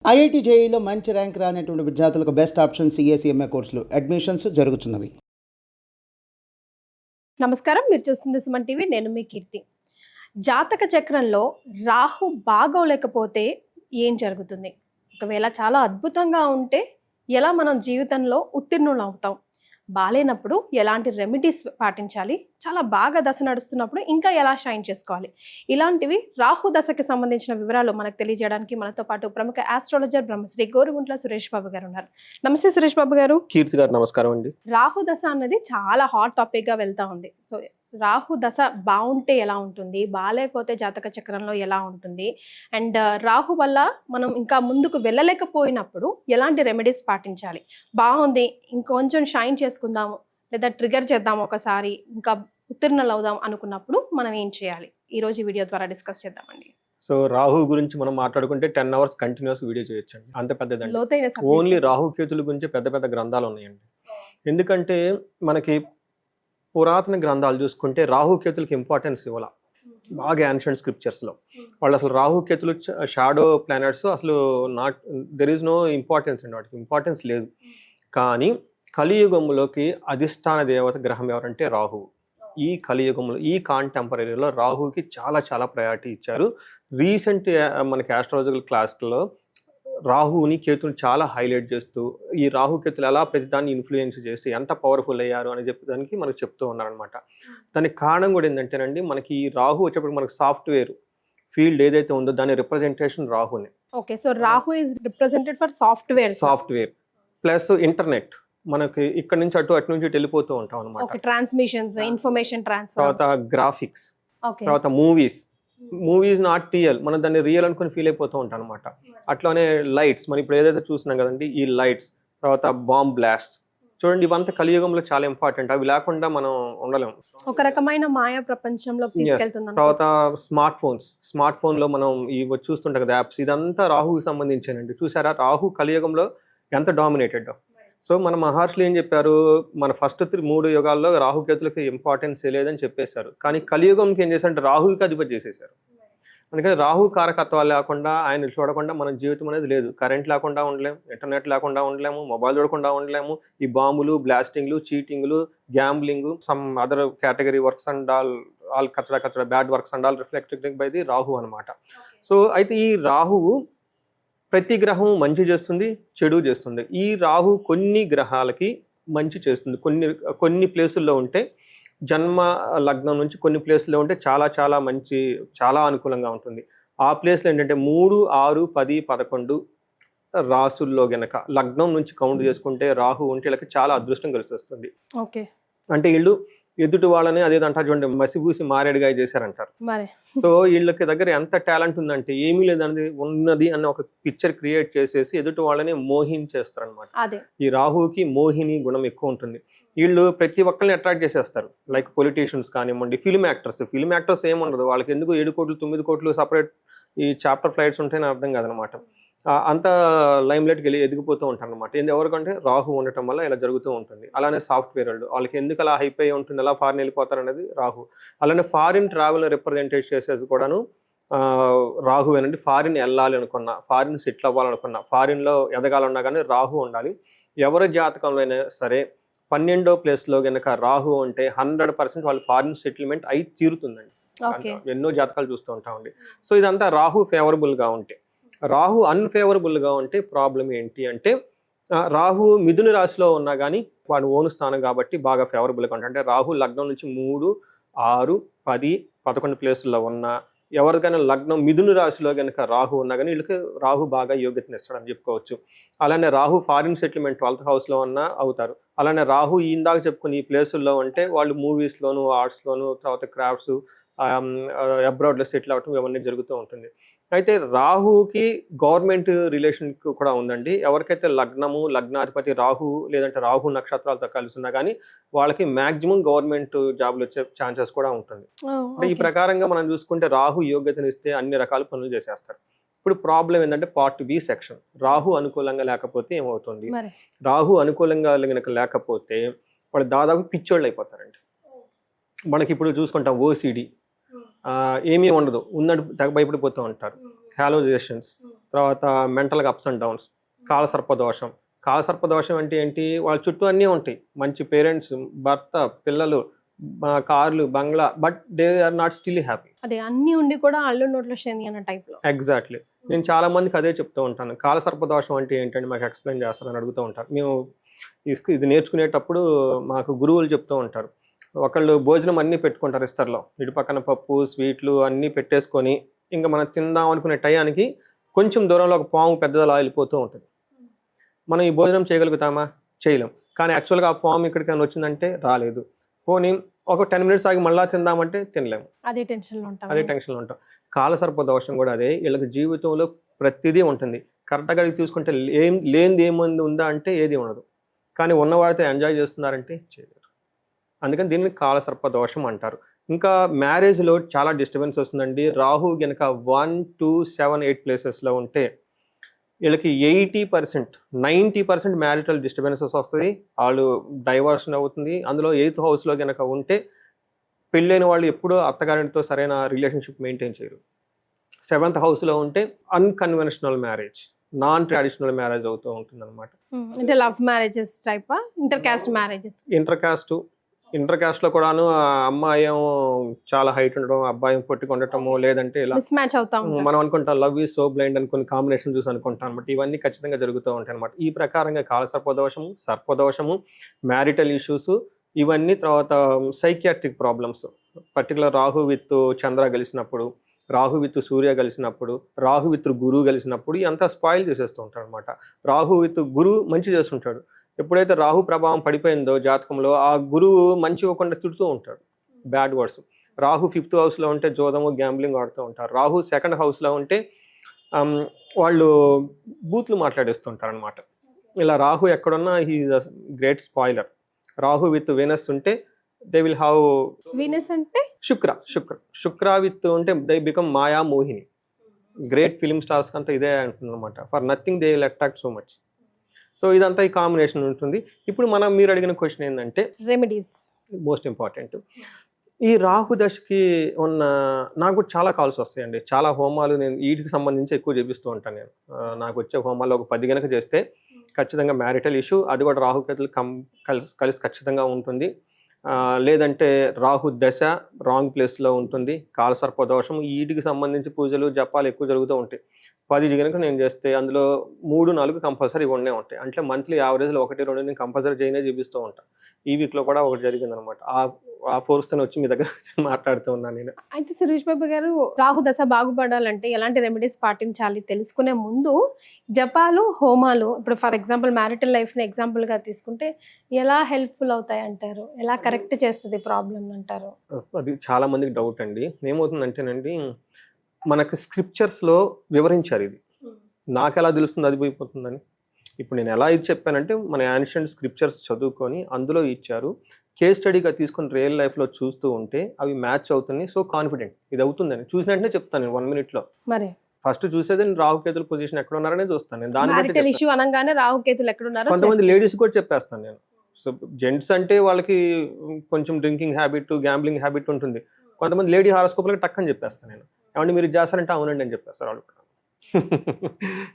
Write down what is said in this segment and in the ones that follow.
IIT జేఈలో మంచి rank రానటువంటి విద్యార్థులకు బెస్ట్ ఆప్షన్ సిఎస్ఈఎంఏ కోర్సులు అడ్మిషన్స్ జరుగుతున్నవి. నమస్కారం, మీరు చూస్తుంది సుమన్ టీవీ. నేను మీ కీర్తి. జాతక చక్రంలో రాహు బాగోలేకపోతే ఏం జరుగుతుంది? ఒకవేళ చాలా అద్భుతంగా ఉంటే ఎలా మనం జీవితంలో ఉత్తీర్ణులు అవుతాం? బాలేనప్పుడు ఎలాంటి రెమెడీస్ పాటించాలి? చాలా బాగా దశ నడుస్తున్నప్పుడు ఇంకా ఎలా షైన్ చేసుకోవాలి? ఇలాంటివి రాహు దశకి సంబంధించిన వివరాలు మనకు తెలియజేయడానికి మనతో పాటు ప్రముఖ ఆస్ట్రాలజర్ బ్రహ్మశ్రీ గోరుగుంట్ల సురేష్ బాబు గారు ఉన్నారు. నమస్తే సురేష్ బాబు గారు. కీర్తి గారు నమస్కారం అండి. రాహు దశ అన్నది చాలా హాట్ టాపిక్ గా వెళ్తా ఉంది. సో రాహు దశ బాగుంటే ఎలా ఉంటుంది, బాగాలేకపోతే జాతక చక్రంలో ఎలా ఉంటుంది, అండ్ రాహు వల్ల మనం ఇంకా ముందుకు వెళ్ళలేకపోయినప్పుడు ఎలాంటి రెమెడీస్ పాటించాలి? బాగుంది, ఇంకొంచెం షైన్ చేసుకుందాము లేదా ట్రిగర్ చేద్దాం, ఒకసారి ఇంకా ఉత్తీర్ణులు అవుదాం అనుకున్నప్పుడు మనం ఏం చేయాలి? ఈ రోజు వీడియో ద్వారా డిస్కస్ చేద్దామండి. సో రాహు గురించి మనం మాట్లాడుకుంటే 10 hours కంటిన్యూస్ వీడియో చేయొచ్చండి. అంత పెద్దదండి. లోతైన ఓన్లీ రాహు కేతుల గురించి పెద్ద పెద్ద గ్రంథాలు ఉన్నాయండి. ఎందుకంటే మనకి పురాతన గ్రంథాలు చూసుకుంటే రాహుకేతులకి ఇంపార్టెన్స్ ఇవ్వాల బాగా యాన్షియంట్ స్క్రిప్చర్స్లో. వాళ్ళు అసలు రాహుకేతులు షాడో ప్లానెట్స్, అసలు దెర్ ఈజ్ నో ఇంపార్టెన్స్ అండి, వాటికి ఇంపార్టెన్స్ లేదు. కానీ కలియుగంలోకి అధిష్టాన దేవత గ్రహం ఎవరంటే రాహువు. ఈ కలియుగంలో ఈ కాంటెంపరీలో రాహుకి చాలా చాలా ప్రయారిటీ ఇచ్చారు. రీసెంట్ మనకి ఆస్ట్రాలజికల్ క్లాస్లో రాహుని కేతుని చాలా హైలైట్ చేస్తూ ఈ రాహు కేతులు ఎలా ప్రతిదాన్ని ఇన్ఫ్లుయెన్స్ చేసి ఎంత పవర్ఫుల్ అయ్యారు అని చెప్పడానికి మనకు చెప్తూ ఉన్నారనమాట. దానికి కారణం కూడా ఏంటంటేనండి, మనకి ఈ రాహు వచ్చేప్పుడు మనకి సాఫ్ట్వేర్ ఫీల్డ్ ఏదైతే ఉందో దాని రిప్రజెంటేషన్ రాహుని. Okay, so Rahu is represented for software plus internet. మనకి ఇక్కడ నుంచి అటు నుంచి వెళ్ళిపోతూ ఉంటాం అనమాట. ట్రాన్స్మిషన్స్, ఇన్ఫర్మేషన్ ట్రాన్స్ఫర్, తర్వాత గ్రాఫిక్స్, తర్వాత మూవీస్ నాట్ రియల్, మనం దాన్ని రియల్ అనుకుని ఫీల్ అయిపోతూ ఉంటాం అనమాట. అట్లానే లైట్స్, మనం ఇప్పుడు ఏదైతే చూస్తున్నాం కదండి, ఈ లైట్స్, తర్వాత బాంబ్ బ్లాస్ట్, చూడండి ఇవంతా కలియుగంలో చాలా ఇంపార్టెంట్. అవి లేకుండా మనం ఉండలేము. ఒక రకమైన మాయా ప్రపంచంలో తీసుకెళ్తున్నాం. తర్వాత స్మార్ట్ ఫోన్ లో మనం ఇవి చూస్తుంటాం కదా యాప్స్, ఇదంతా రాహుకి సంబంధించేనండి. చూసారా రాహు కలియుగంలో ఎంత డామినేటెడ్. సో మన మహర్షులు ఏం చెప్పారు, మన ఫస్ట్ 3 యుగాల్లో రాహుకేతులకి ఇంపార్టెన్స్ లేదని చెప్పేశారు. కానీ కలియుగంకి ఏం చేశారంటే రాహుకి అధిపతి చేసేసారు. అందుకని రాహు కారకత్వాలు లేకుండా, ఆయన చూడకుండా మన జీవితం అనేది లేదు. కరెంట్ లేకుండా ఉండలేము, ఇంటర్నెట్ లేకుండా ఉండలేము, మొబైల్ చూడకుండా ఉండలేము. ఈ బాంబులు, బ్లాస్టింగ్లు, చీటింగ్లు, gambling, some other category works and all కచరా bad works and all reflected by the Rahu అనమాట. సో అయితే ఈ రాహువు ప్రతి గ్రహం మంచి చేస్తుంది, చెడు చేస్తుంది. ఈ రాహు కొన్ని గ్రహాలకి మంచి చేస్తుంది. కొన్ని ప్లేసుల్లో ఉంటే, జన్మ లగ్నం నుంచి కొన్ని ప్లేసుల్లో ఉంటే చాలా చాలా మంచి, చాలా అనుకూలంగా ఉంటుంది. ఆ ప్లేస్లో ఏంటంటే 3, 6, 10, 11 రాసుల్లో గనక లగ్నం నుంచి కౌంట్ చేసుకుంటే రాహు ఉంటే వీళ్ళకి చాలా అదృష్టం కలిసి వస్తుంది. ఓకే, అంటే వీళ్ళు ఎదుటి వాళ్ళని అదేదంటారు చూడండి, మసిపూసి మారేడుగాయ చేశారంటారు. సో వీళ్ళకి దగ్గర ఎంత టాలెంట్ ఉందంటే ఏమీ లేదని ఉన్నది అన్న ఒక పిక్చర్ క్రియేట్ చేసేసి ఎదుటి వాళ్ళని మోహించేస్తారు అనమాట. ఈ రాహుకి మోహిని గుణం ఎక్కువ ఉంటుంది. వీళ్ళు ప్రతి ఒక్కరిని అట్రాక్ట్ చేసేస్తారు. లైక్ పొలిటీషియన్స్ కానివ్వండి, ఫిల్మ్ యాక్టర్స్ ఏముండదు వాళ్ళకి. ఎందుకు 7 కోట్లు 9 కోట్లు సపరేట్ ఈ చాప్టర్ ఫ్లైట్స్ ఉంటాయని అర్థం కాదనమాట. అంత లైమ్ లైట్కి వెళ్ళి ఎదిగిపోతూ ఉంటారు అనమాట. ఎవరికంటే రాహు ఉండటం వల్ల ఇలా జరుగుతూ ఉంటుంది. అలానే సాఫ్ట్వేర్ వాళ్ళకి ఎందుకు అలా హైప్ అయ్యి ఉంటుంది, ఎలా ఫారిన్ వెళ్ళిపోతారు అనేది రాహు. అలానే ఫారిన్ ట్రావెల్ రిప్రజెంటేట్ చేసేది కూడాను రాహువేనండి. ఫారిన్ వెళ్ళాలి అనుకున్నా, ఫారిన్ సెటిల్ అవ్వాలనుకున్నా, ఫారిన్లో ఎదగాలన్నా కానీ రాహు ఉండాలి. ఎవరి జాతకంలో అయినా సరే 12వ ప్లేస్లో కనుక రాహు ఉంటే 100% వాళ్ళు ఫారిన్ సెటిల్మెంట్ అయి తీరుతుందండి. ఎన్నో జాతకాలు చూస్తూ ఉంటామండి. సో ఇదంతా రాహు ఫేవరబుల్గా ఉంటే. రాహు అన్ఫేవరబుల్గా ఉంటే ప్రాబ్లం ఏంటి అంటే, రాహు మిథున రాశిలో ఉన్నా కానీ వాడు ఓను స్థానం కాబట్టి బాగా ఫేవరబుల్గా ఉంటాయి. అంటే రాహు లగ్నం నుంచి 3, 6, 10, 11 ప్లేసుల్లో ఉన్నా, ఎవరికైనా లగ్నం మిథున రాశిలో కనుక రాహు ఉన్నా కానీ వీళ్ళకి రాహు బాగా యోగ్యతను ఇస్తాడని చెప్పుకోవచ్చు. అలానే రాహు ఫారిన్ సెటిల్మెంట్ 12th హౌస్లో ఉన్నా అవుతారు. అలానే రాహు ఇందాక చెప్పుకుని ఈ ప్లేసుల్లో ఉంటే వాళ్ళు మూవీస్లోను, ఆర్ట్స్లోను, తర్వాత క్రాఫ్ట్స్, అబ్రాడ్లో సెటిల్ అవటం ఇవన్నీ జరుగుతూ ఉంటుంది. అయితే రాహుకి గవర్నమెంట్ రిలేషన్ కూడా ఉందండి. ఎవరికైతే లగ్నము, లగ్నాధిపతి రాహు లేదంటే రాహు నక్షత్రాలతో కలిసి ఉన్నా కానీ వాళ్ళకి మ్యాక్సిమం గవర్నమెంట్ జాబ్లు వచ్చే ఛాన్సెస్ కూడా ఉంటుంది. అంటే ఈ ప్రకారంగా మనం చూసుకుంటే రాహు యోగ్యతనిస్తే అన్ని రకాల పనులు చేసేస్తారు. ఇప్పుడు ప్రాబ్లం ఏంటంటే పార్ట్ బి సెక్షన్. రాహు అనుకూలంగా లేకపోతే ఏమవుతుంది? రాహు అనుకూలంగా లేకపోతే వాళ్ళు దాదాపు పిచ్చోళ్ళు అయిపోతారండి. మనకి ఇప్పుడు చూసుకుంటాం ఓసిడి, ఏమీ ఉండదు, ఉన్నట్టు భయపడిపోతూ ఉంటారు. హాలోజేషన్స్, తర్వాత మెంటల్గా అప్స్ అండ్ డౌన్స్, కాలసర్పదోషం. కాలసర్పదోషం అంటే ఏంటి, వాళ్ళ చుట్టూ అన్నీ ఉంటాయి, మంచి పేరెంట్స్, భర్త, పిల్లలు, కార్లు, బంగ్లా, but they are not still happy. అదే అన్ని ఉండి కూడా అల్లు నోట్లో శని అన్న టైప్ లో. ఎగ్జాక్ట్లీ. నేను చాలా మందికి అదే చెప్తూ ఉంటాను, కాలసర్పదోషం అంటే ఏంటంటే మాకు ఎక్స్ప్లెయిన్ చేస్తారని అడుగుతూ ఉంటారు. మేము ఇది నేర్చుకునేటప్పుడు మాకు గురువులు చెప్తూ ఉంటారు, ఒకళ్ళు భోజనం అన్నీ పెట్టుకుంటారు ఇస్తర్లో, ఇటు పక్కన పప్పు, స్వీట్లు అన్నీ పెట్టేసుకొని ఇంకా మనం తిందాం అనుకునే టయానికి కొంచెం దూరంలో ఒక పాము పెద్దలా వెళ్ళిపోతూ ఉంటుంది. మనం ఈ భోజనం చేయగలుగుతామా? చేయలేం. కానీ యాక్చువల్గా ఆ పాము ఇక్కడికైనా వచ్చిందంటే రాలేదు. పోనీ ఒక 10 minutes ఆగి మళ్ళీ తిందామంటే తినలేము. అదే టెన్షన్లో ఉంటాం. కాలసర్పదోషం కూడా అదే. వీళ్ళకి జీవితంలో ప్రతిదీ ఉంటుంది. కరెక్ట్గా చూసుకుంటే లేనిది ఏముంది ఉందా అంటే ఏది ఉండదు. కానీ ఉన్నవాడితో ఎంజాయ్ చేస్తున్నారంటే చేయలేరు. అందుకని దీన్ని కాలసర్పదోషం అంటారు. ఇంకా మ్యారేజ్లో చాలా డిస్టర్బెన్స్ వస్తుందండి. రాహు కనుక 1, 2, 7, 8 ప్లేసెస్లో ఉంటే వీళ్ళకి 80%, 90% మ్యారిటల్ డిస్టర్బెన్సెస్ వస్తుంది. వాళ్ళు డైవర్షన్ అవుతుంది. అందులో 8th హౌస్లో కనుక ఉంటే పెళ్ళైన వాళ్ళు ఎప్పుడూ అత్తగారితో సరైన రిలేషన్షిప్ మెయింటైన్ చేయరు. 7th హౌస్లో ఉంటే unconventional marriage, non traditional marriage అవుతూ ఉంటుంది అనమాట. అంటే love marriages type, inter caste marriages. Inter కాస్ట్లో కూడాను అమ్మాయి ఏమో చాలా హైట్ ఉండడం, అబ్బాయి పొట్టిగా ఉండటము, లేదంటే ఇలా మిస్మ్యాచ్ అవుతాం. మనం అనుకుంటాం లవ్ ఈజ్ సో బ్లైండ్ అని కొన్ని కాంబినేషన్ చూసి అనుకుంటాం అనమాట. ఇవన్నీ ఖచ్చితంగా జరుగుతూ ఉంటాయి అనమాట. ఈ ప్రకారంగా కాలసర్పదోషము, సర్పదోషము, మ్యారిటల్ ఇష్యూస్, ఇవన్నీ తర్వాత psychiatric problems, particular Rahu with Chandra కలిసినప్పుడు, రాహు విత్ సూర్య కలిసినప్పుడు, రాహు విత్ గురువు కలిసినప్పుడు ఇదంతా స్పాయిల్ చేసేస్తూ ఉంటాడు అనమాట. రాహు విత్ గురువు మంచి చేస్తుంటాడు. ఎప్పుడైతే రాహు ప్రభావం పడిపోయిందో జాతకంలో ఆ గురువు మంచి ఇవ్వకుండా తిడుతూ ఉంటాడు, బ్యాడ్ వర్డ్స్. రాహు 5th హౌస్లో ఉంటే జోదము, గ్యాంబ్లింగ్ ఆడుతూ ఉంటారు. రాహు 2nd హౌస్లో ఉంటే వాళ్ళు బూతులు మాట్లాడేస్తుంటారు అనమాట. ఇలా రాహు ఎక్కడున్నా he is a great spoiler. Rahu with Venus ఉంటే దే విల్ హ్యావ్, వీనస్ అంటే శుక్ర విత్ ఉంటే they become Maya Mohini. Great film stars అంతా ఇదే అంటుంది అనమాట. For nothing they will attract so much. So ఇదంతా ఈ కాంబినేషన్ ఉంటుంది. ఇప్పుడు మీరు అడిగిన క్వశ్చన్ ఏంటంటే రెమెడీస్, మోస్ట్ ఇంపార్టెంట్. ఈ రాహు దశకి ఉన్న నాకు కూడా చాలా కాల్స్ వస్తాయండి, చాలా హోమాలు నేను వీటికి సంబంధించి ఎక్కువ చేపిస్తూ ఉంటాను. నేను నాకు వచ్చే హోమాల్లో ఒక 10 గనక చేస్తే ఖచ్చితంగా మ్యారిటల్ ఇష్యూ, అది కూడా రాహుకేతులు కలిసి ఖచ్చితంగా ఉంటుంది. లేదంటే రాహు దశ రాంగ్ ప్లేస్లో ఉంటుంది, కాలసర్పదోషం, వీటికి సంబంధించి పూజలు జపాలు ఎక్కువ జరుగుతూ ఉంటాయి. 10 కనుక నేను చేస్తే అందులో 3, 4 కంపల్సరీ ఉండే ఉంటాయి. అంటే మంత్లీ యావరేజ్లో 1, 2 నేను కంపల్సరీ చేయనే చూపిస్తూ ఉంటాను. ఈ వీక్లో కూడా ఒకటి జరిగింది అనమాట. ఆ ఫోర్స్తోనే వచ్చి మీ దగ్గర మాట్లాడుతూ ఉన్నాను నేను. అయితే సురేష్ బాబు గారు, రాహు దశ బాగుపడాలంటే ఎలాంటి రెమెడీస్ పాటించాలి తెలుసుకునే ముందు జపాలు, హోమాలు, ఇప్పుడు ఫర్ ఎగ్జాంపుల్ మ్యారిటల్ లైఫ్ని ఎగ్జాంపుల్గా తీసుకుంటే ఎలా హెల్ప్ఫుల్ అవుతాయి అంటారు, ఎలా కరెక్ట్ చేస్తుంది ప్రాబ్లం అంటారు? అది చాలా మందికి డౌట్ అండి. ఏమవుతుందంటేనండి, మనకు స్క్రిప్చర్స్లో వివరించారు. ఇది నాకు ఎలా తెలుస్తుంది అది పోయిపోతుందని. ఇప్పుడు నేను ఎలా ఇది చెప్పానంటే మన యాన్షియంట్ స్క్రిప్చర్స్ చదువుకొని అందులో ఇచ్చారు, కేస్ స్టడీగా తీసుకొని రియల్ లైఫ్లో చూస్తూ ఉంటే అవి మ్యాచ్ అవుతున్నాయి. సో కాన్ఫిడెంట్ ఇది అవుతుందని చూసిన వెంటనే చెప్తాను నేను 1 minute. మరి ఫస్ట్ చూసేది రాహుకేతుల పొజిషన్ ఎక్కడ ఉన్నారనే చూస్తాను నేను. దాని ఇష్యూ అనగానే రాహుకేతులు ఎక్కడ ఉన్నారో కొంతమంది లేడీస్ కూడా చెప్పేస్తాను నేను. సో జెంట్స్ అంటే వాళ్ళకి కొంచెం డ్రింకింగ్ హ్యాబిట్, గ్యాంబ్లింగ్ హ్యాబిట్ ఉంటుంది. కొంతమంది లేడీ హారోస్కోప్లకి టక్కని చెప్పేస్తాను నేను. ఏమంటే మీరు చేస్తారంటే అవునండి అని చెప్పేస్తారు వాళ్ళు.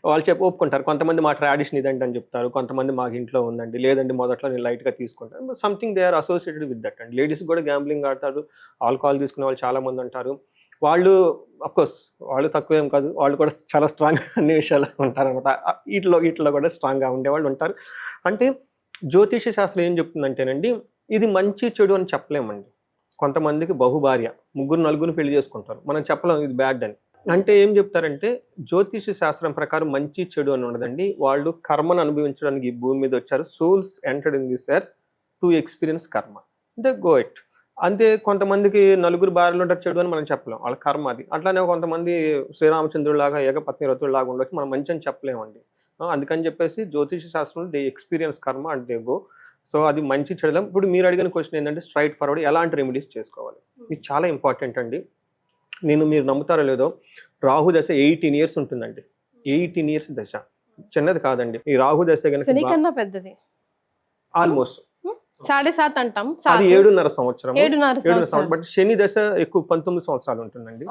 వాళ్ళు ఒప్పుకుంటారు. కొంతమంది మా ట్రాడిషన్ ఇదండి అని చెప్తారు, కొంతమంది మాకు ఇంట్లో ఉందండి, లేదండి మొదట్లో నేను లైట్గా తీసుకుంటాను. Something they are associated with that అండి. లేడీస్ కూడా గ్యాంబ్లింగ్ ఆడతారు, ఆల్కహాల్ తీసుకునే వాళ్ళు చాలామంది ఉంటారు. వాళ్ళు అఫ్కోర్స్ వాళ్ళు తక్కువేం కాదు, వాళ్ళు కూడా చాలా స్ట్రాంగ్గా అన్ని విషయాలు ఉంటారనమాట. వీటిలో కూడా స్ట్రాంగ్గా ఉండేవాళ్ళు ఉంటారు. అంటే జ్యోతిష శాస్త్రం ఏం చెప్తుందంటేనండి, ఇది మంచి చెడు అని చెప్పలేమండి. కొంతమందికి బహుభార్య 3, 4 పెళ్లి చేసుకుంటారు, మనం చెప్పలేం ఇది బ్యాడ్ అని. అంటే ఏం చెప్తారంటే జ్యోతిష శాస్త్రం ప్రకారం మంచి చెడు అని ఉండదండి. వాళ్ళు కర్మను అనుభవించడానికి ఈ భూమి మీద వచ్చారు. Souls entered in this earth to experience కర్మ, అంటే గో ఇట్. అంతే. కొంతమందికి 4 భార్యలు ఉంటారు చెడు అని మనం చెప్పలేం, వాళ్ళ కర్మ అది. అట్లానే కొంతమంది శ్రీరామచంద్రులాగా ఏకపత్ని రతుల్లాగా ఉండొచ్చు, మనం మంచి అని చెప్పలేమండి. అందుకని చెప్పేసి జ్యోతిష శాస్త్రంలో దే ఎక్స్పీరియన్స్ కర్మ అండ్ దే గో. సో అది మంచి చెడు. ఇప్పుడు మీరు అడిగిన క్వశ్చన్ ఏంటంటే స్ట్రైట్ ఫార్వర్డ్ ఎలాంటి రెమెడీస్ చేసుకోవాలి, ఇది చాలా ఇంపార్టెంట్ అండి. మీరు నమ్ముతారో లేదో, రాహు దశ 18 years ఉంటుందండి. 18 years దశ చిన్నది కాదండి. ఈ రాహు దశ కనుక పెద్దది, ఆల్మోస్ట్ 7.5 అంటాం. అది 7.5 సంవత్సరం. 7.5 సంవత్సరం. బట్ శని దశ ఎక్కువ 19 సంవత్సరాలు ఉంటుందండి.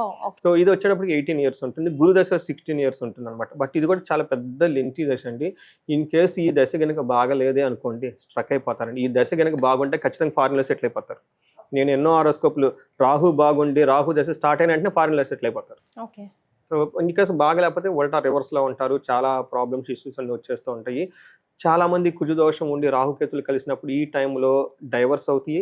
సో ఇది వచ్చేటప్పటికి 18 ఇయర్స్ ఉంటుంది. గురు దశ 16 ఇయర్స్ ఉంటుంది అనమాట. బట్ ఇది కూడా చాలా పెద్ద లెంతీ దశ అండి. ఇన్ కేసు ఈ దశ కనుక బాగలేదే అనుకోండి, స్ట్రక్ అయిపోతారండి. ఈ దశ కనుక బాగుంటే ఖచ్చితంగా ఫారిన్లో సెటిల్ అయిపోతారు. నేను ఎన్నో హారోస్కోప్లు రాహు బాగుండి రాహు దశ స్టార్ట్ అయిన వెంటనే ఫారిన్లో సెటిల్ అయిపోతారు. సో ఇన్ కేసు బాగలేకపోతే ఉల్టా రివర్స్లో ఉంటారు. చాలా ప్రాబ్లమ్స్, ఇష్యూస్ అన్ని వచ్చేస్తూ ఉంటాయి. చాలా మంది కుజుదోషం ఉండి రాహుకేతులు కలిసినప్పుడు ఈ టైంలో డైవర్స్ అవుతాయి.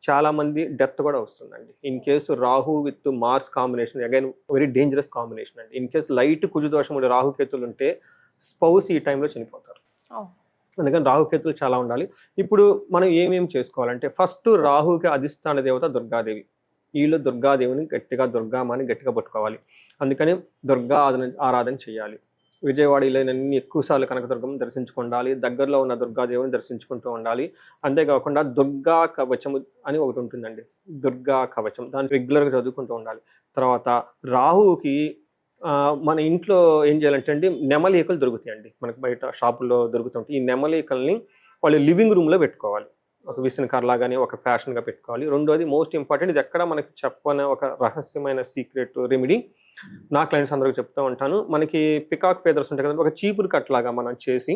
చాలా మంది డెత్ కూడా వస్తుందండి. In case Rahu with Mars combination again very dangerous combination అండి. ఇన్ కేసు లైట్ కుజుదోషం ఉండి రాహుకేతులు ఉంటే స్పౌస్ ఈ టైంలో చనిపోతారు. అందుకని రాహుకేతులు చాలా ఉండాలి. ఇప్పుడు మనం ఏమేమి చేసుకోవాలంటే ఫస్ట్ రాహుకి అధిష్టాన దేవత దుర్గాదేవి. వీళ్ళు దుర్గాదేవిని గట్టిగా దుర్గామాని గట్టిగా పట్టుకోవాలి. అందుకని దుర్గా ఆరాధన చేయాలి. విజయవాడ ఇలాన్ని ఎక్కువసార్లు కనకదుర్గం దర్శించుకుండాలి. దగ్గరలో ఉన్న దుర్గాదేవిని దర్శించుకుంటూ ఉండాలి. అంతేకాకుండా దుర్గా కవచం అని ఒకటి ఉంటుందండి. దుర్గా కవచం దాన్ని రెగ్యులర్గా చదువుకుంటూ ఉండాలి. తర్వాత రాహువుకి మన ఇంట్లో ఏం చేయాలంటే అండి, నెమలీకలు దొరుకుతాయండి. మనకు బయట షాపుల్లో దొరుకుతుంటాయి. ఈ నెమలీకల్ని వాళ్ళు లివింగ్ రూమ్లో పెట్టుకోవాలి. ఒక విసనకర్లాగానే ఒక ఫ్యాషన్గా పెట్టుకోవాలి. రెండోది మోస్ట్ ఇంపార్టెంట్, ఇది ఎక్కడ మనకి చెప్పని ఒక రహస్యమైన సీక్రెట్ రెమెడీ నా క్లయింట్స్ అందరికి చెప్తూ ఉంటాను. మనకి పికాక్ ఫెదర్స్ ఉంటాయి కదా, ఒక చీపురు కట్లాగా మనం చేసి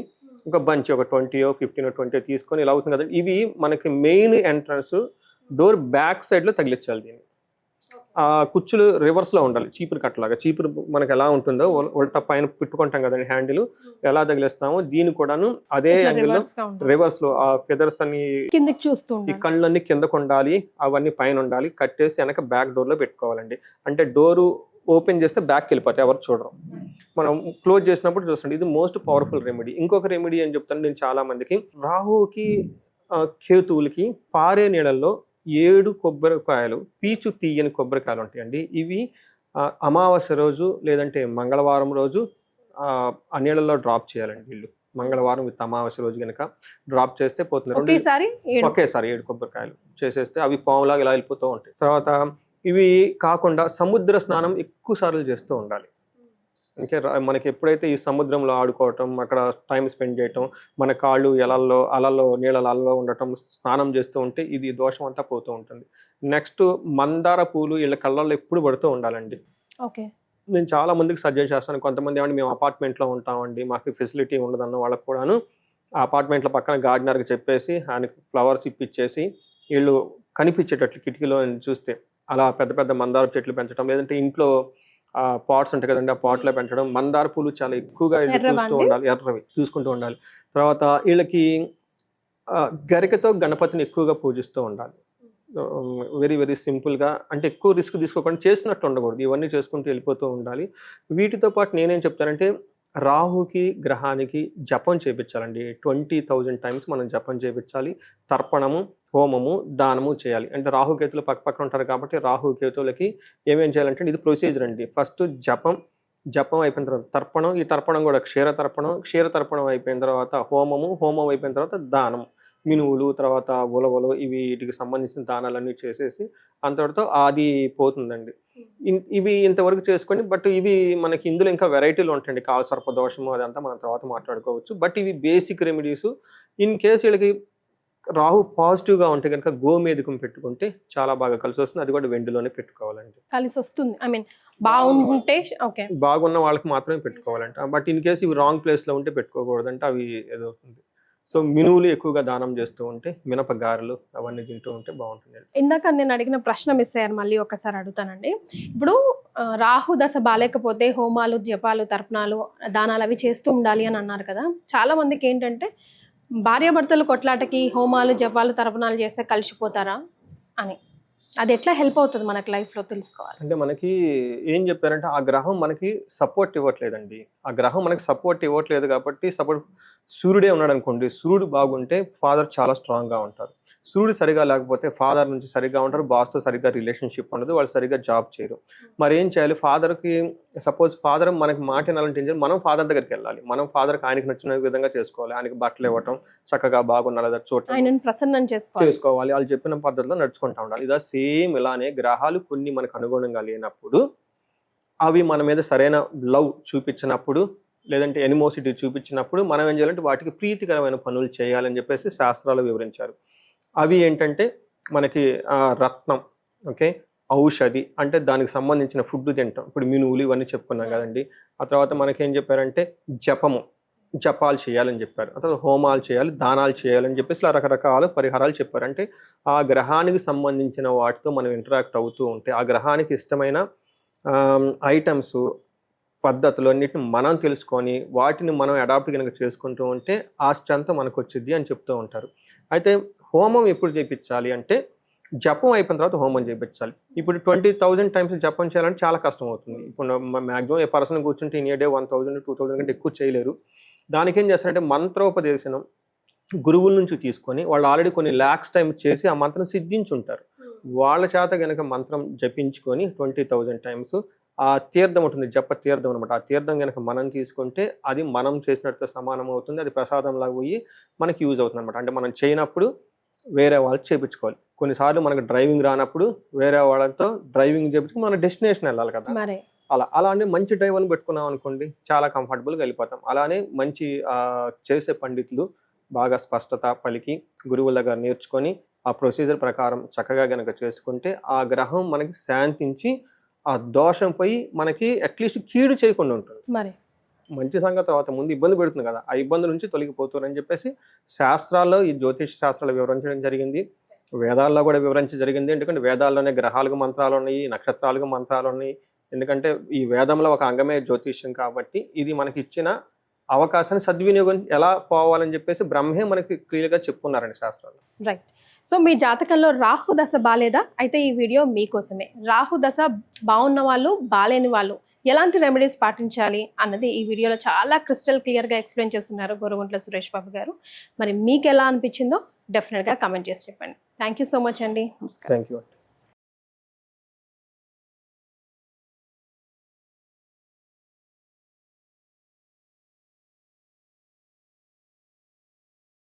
ఒక బంచ్ ఒక 20 15 20 తీసుకొని ఇలా అవుతుంది కదండి. ఇవి మనకి మెయిన్ ఎంట్రన్స్ డోర్ బ్యాక్ సైడ్లో తగిలించాలి. దీన్ని ఆ కుచ్చులు రివర్స్లో ఉండాలి. చీపురు కట్టలాగా, చీపురు మనకి ఎలా ఉంటుందో ఉల్టా పైన పెట్టుకుంటాం కదండి హ్యాండిల్, ఎలా తగిలిస్తామో దీన్ని కూడాను అదే యాంగిల్లో రివర్స్లో ఆ ఫెదర్స్ అన్ని ఈ కళ్ళన్నీ కిందకు ఉండాలి, అవన్నీ పైన ఉండాలి. కట్టేసి వెనక బ్యాక్ డోర్లో పెట్టుకోవాలండి. అంటే డోరు ఓపెన్ చేస్తే బ్యాక్ వెళ్ళిపోతాయి, ఎవరు చూడరు. మనం క్లోజ్ చేసినప్పుడు చూస్తుంటే ఇది మోస్ట్ పవర్ఫుల్ రెమెడీ. ఇంకొక రెమెడీ అని చెప్తాను నేను చాలా మందికి. రాహువుకి కేతువులకి పారే నీళ్ళల్లో 7 కొబ్బరికాయలు, పీచు తీయని కొబ్బరికాయలు ఉంటాయండి. ఇవి అమావాస్య రోజు లేదంటే మంగళవారం రోజు ఆ నీళ్ళల్లో డ్రాప్ చేయాలండి. వీళ్ళు మంగళవారం విత్ అమావాస్య రోజు కనుక డ్రాప్ చేస్తే పోతుంది. ఒకేసారి 7 కొబ్బరికాయలు చేసేస్తే అవి పాములాగా ఇలా వెళ్ళిపోతూ ఉంటాయి. తర్వాత ఇవి కాకుండా సముద్ర స్నానం ఎక్కువ సార్లు చేస్తూ ఉండాలి. అంటే మనకి ఎప్పుడైతే ఈ సముద్రంలో ఆడుకోవటం, అక్కడ టైం స్పెండ్ చేయటం, మన కాళ్ళు అలల్లో నీళ్ళలో ఉండటం, స్నానం చేస్తూ ఉంటే ఇది దోషం అంతా పోతూ ఉంటుంది. నెక్స్ట్ మందార పూలు వీళ్ళ కళ్ళల్లో ఎప్పుడు పడుతూ ఉండాలండి. నేను చాలా మందికి సజెస్ట్ చేస్తాను. కొంతమంది ఏమంటే మేము అపార్ట్మెంట్లో ఉంటామండి, మాకు ఫెసిలిటీ ఉండదన్న వాళ్ళకి కూడాను అపార్ట్మెంట్ల పక్కన గార్డెనర్కి చెప్పేసి ఆయనకి ఫ్లవర్స్ ఇప్పించేసి వీళ్ళు కనిపించేటట్లు కిటికీలో చూస్తే అలా పెద్ద పెద్ద మందార చెట్లు పెంచడం, లేదంటే ఇంట్లో పాట్స్ ఉంటాయి కదండి, ఆ పాట్లో పెంచడం. మందార పూలు చాలా ఎక్కువగా చూస్తూ ఉండాలి, ఎర్రవి చూసుకుంటూ ఉండాలి. తర్వాత వీళ్ళకి గరికతో గణపతిని ఎక్కువగా పూజిస్తూ ఉండాలి. వెరీ వెరీ సింపుల్గా, అంటే ఎక్కువ రిస్క్ తీసుకోకుండా చేసినట్టు ఉండకూడదు. ఇవన్నీ చేసుకుంటూ వెళ్ళిపోతూ ఉండాలి. వీటితో పాటు నేనేం చెప్తానంటే రాహుకి గ్రహానికి జపం చేయించాలండి. 20,000 టైమ్స్ మనం జపం చేయించాలి. తర్పణము, హోమము, దానము చేయాలి. అంటే రాహుకేతులు పక్కన ఉంటారు కాబట్టి రాహుకేతులకి ఏమేం చేయాలంటే ఇది ప్రొసీజర్ అండి. ఫస్ట్ జపం అయిపోయిన తర్వాత తర్పణం, ఈ తర్పణం కూడా క్షీరతర్పణం అయిపోయిన తర్వాత హోమం అయిపోయిన తర్వాత దానం, మినువులు, తర్వాత ఉలవలు, ఇవి వీటికి సంబంధించిన దానాలన్నీ చేసేసి అంతటితో అది పోతుందండి. ఇవి ఇంతవరకు చేసుకొని, బట్ ఇవి మనకి ఇందులో ఇంకా వెరైటీలు ఉంటాయండి. కాలసర్ప దోషము అదంతా మనం తర్వాత మాట్లాడుకోవచ్చు. బట్ ఇవి బేసిక్ రెమెడీస్. ఇన్ కేసు వీళ్ళకి రాహు పాజిటివ్గా ఉంటే కనుక గోమేధికం పెట్టుకుంటే చాలా బాగా కలిసి వస్తుంది. అది కూడా వెండిలోనే పెట్టుకోవాలండి, కలిసి వస్తుంది. ఐ మీన్ బాగుంటే బాగున్న వాళ్ళకి మాత్రమే పెట్టుకోవాలంట. బట్ ఇన్ కేసు ఇవి రాంగ్ ప్లేస్లో ఉంటే పెట్టుకోకూడదంటే అవి ఏదో అవుతుంది. సో మినువులు ఎక్కువగా దానం చేస్తూ ఉంటే, మినప గారెలు అవన్నీ తింటూ ఉంటే బాగుంటుంది. ఇందాక నేను అడిగిన ప్రశ్న మిస్ అయ్యారు, మళ్ళీ ఒకసారి అడుగుతానండి. ఇప్పుడు రాహు దశ బాలేకపోతే హోమాలు, జపాలు, తర్పణాలు, దానాలు అవి చేస్తూ ఉండాలి అని అన్నారు కదా. చాలా మందికి ఏంటంటే భార్యాభర్తలు కొట్లాటకి హోమాలు, జపాలు, తర్పణాలు చేస్తే కలిసిపోతారా అని, అది ఎట్లా హెల్ప్ అవుతుంది మనకి లైఫ్లో తెలుసుకోవాలి. అంటే మనకి ఏం చెప్పారంటే ఆ గ్రహం మనకి సపోర్ట్ ఇవ్వట్లేదండి. ఆ గ్రహం మనకి సపోర్ట్ ఇవ్వట్లేదు కాబట్టి సూర్యుడే ఉన్నాడు అనుకోండి, సూర్యుడు బాగుంటే ఫాదర్ చాలా స్ట్రాంగ్గా ఉంటారు. సూర్యుడు సరిగా లేకపోతే ఫాదర్ నుంచి సరిగా ఉంటారు, బాస్తో సరిగ్గా రిలేషన్షిప్ ఉండదు, వాళ్ళు సరిగ్గా జాబ్ చేయరు. మరి ఏం చేయాలి? ఫాదర్కి సపోజ్ ఫాదర్ మనకి మాట వినాలంటే మనం ఫాదర్ దగ్గరికి వెళ్ళాలి. మనం ఫాదర్కి ఆయనకి నచ్చిన విధంగా చేసుకోవాలి. ఆయనకి బట్టలు ఇవ్వటం, చక్కగా బాగున్నా లేదా చూడటం, ప్రసన్నం చేసుకోవాలి. వాళ్ళు చెప్పిన పద్ధతిలో నడుచుకుంటూ ఉండాలి. ఇదా సేమ్ ఇలానే గ్రహాలు కొన్ని మనకు అనుగుణంగా లేనప్పుడు, అవి మన మీద సరైన లవ్ చూపించినప్పుడు, లేదంటే ఎనిమోసిటీ చూపించినప్పుడు మనం ఏం చేయాలంటే వాటికి ప్రీతికరమైన పనులు చేయాలని చెప్పేసి శాస్త్రాలు వివరించారు. అవి ఏంటంటే మనకి రత్నం, ఓకే, ఔషధి అంటే దానికి సంబంధించిన ఫుడ్ తింటాం. ఇప్పుడు మినువులు ఇవన్నీ చెప్పుకున్నాం కదండి. ఆ తర్వాత మనకేం చెప్పారంటే జపాలు చేయాలని చెప్పారు. ఆ తర్వాత హోమాలు చేయాలి, దానాలు చేయాలని చెప్పేసి ఇలా రకరకాల పరిహారాలు చెప్పారు. అంటే ఆ గ్రహానికి సంబంధించిన వాటితో మనం ఇంటరాక్ట్ అవుతూ ఉంటే ఆ గ్రహానికి ఇష్టమైన ఐటమ్స్, పద్ధతులు అన్నిటిని మనం తెలుసుకొని వాటిని మనం అడాప్ట్ కనుక చేసుకుంటూ ఉంటే ఆ స్ట్రెంత్ మనకు వచ్చింది అని చెప్తూ ఉంటారు. అయితే హోమం ఎప్పుడు చేయించాలి అంటే జపం అయిపోయిన తర్వాత హోమం చేయించాలి. ఇప్పుడు 20,000 టైమ్స్ జపం చేయాలంటే చాలా కష్టం అవుతుంది. ఇప్పుడు మ్యాక్సిమం ఏ పర్సన్ కూర్చుంటే ఇన్ ఏ డే 1,000 2,000 కంటే ఎక్కువ చేయలేరు. దానికి ఏం చేస్తారంటే మంత్రోపదేశనం గురువుల నుంచి తీసుకొని వాళ్ళు ఆల్రెడీ కొన్ని ల్యాక్స్ టైం చేసి ఆ మంత్రం సిద్ధించుంటారు. వాళ్ళ చేత కనుక మంత్రం జపించుకొని 20,000 టైమ్స్ ఆ తీర్థం ఉంటుంది, జప తీర్థం అనమాట. ఆ తీర్థం కనుక మనం తీసుకుంటే అది మనం చేసినట్టు సమానం అవుతుంది. అది ప్రసాదంలాగా పోయి మనకి యూజ్ అవుతుంది అనమాట. అంటే మనం చేయనప్పుడు వేరే వాళ్ళు చేయించుకోవాలి. కొన్నిసార్లు మనకు డ్రైవింగ్ రానప్పుడు వేరే వాళ్ళతో డ్రైవింగ్ చేయించుకుని మన డెస్టినేషన్ వెళ్ళాలి కదా. అలానే మంచి డ్రైవర్ని పెట్టుకున్నాం అనుకోండి చాలా కంఫర్టబుల్గా వెళ్ళిపోతాం. అలానే మంచి చేసే పండితులు బాగా స్పష్టత పలికి గురువుల దగ్గర నేర్చుకొని ఆ ప్రొసీజర్ ప్రకారం చక్కగా గనక చేసుకుంటే ఆ గ్రహం మనకి శాంతించి ఆ దోషం పోయి మనకి అట్లీస్ట్ కీడు చేయకుండా ఉంటుంది. మంచి సంగతి తర్వాత ముందు ఇబ్బంది పెడుతుంది కదా, ఆ ఇబ్బంది నుంచి తొలగిపోతారని చెప్పేసి శాస్త్రాల్లో ఈ జ్యోతిష శాస్త్రాలు వివరించడం జరిగింది. వేదాల్లో కూడా వివరించడం జరిగింది. ఎందుకంటే వేదాల్లోనే గ్రహాలకు మంత్రాలు ఉన్నాయి, నక్షత్రాలకు మంత్రాలు ఉన్నాయి. ఎందుకంటే ఈ వేదంలో ఒక అంగమే జ్యోతిష్యం కాబట్టి ఇది మనకి ఇచ్చిన అవకాశాన్ని సద్వినియోగం ఎలా పోవాలని చెప్పేసి బ్రహ్మే మనకి క్లియర్గా చెప్పుకున్నారండి శాస్త్రాలు. రైట్. సో మీ జాతకంలో రాహు దశ బాలేదా? అయితే ఈ వీడియో మీకోసమే. రాహు దశ బాగున్న వాళ్ళు, బాలేని వాళ్ళు ఎలాంటి రెమెడీస్ పాటించాలి అన్నది ఈ వీడియోలో చాలా క్రిస్టల్ క్లియర్గా ఎక్స్ప్లెయిన్ చేస్తున్నారు గోరుగుంట్ల సురేష్ బాబు గారు. మరి మీకు ఎలా అనిపించిందో డెఫినెట్గా కామెంట్ చేసి చెప్పండి. థ్యాంక్ యూ సో మచ్ అండి. నమస్కారం. Thank you.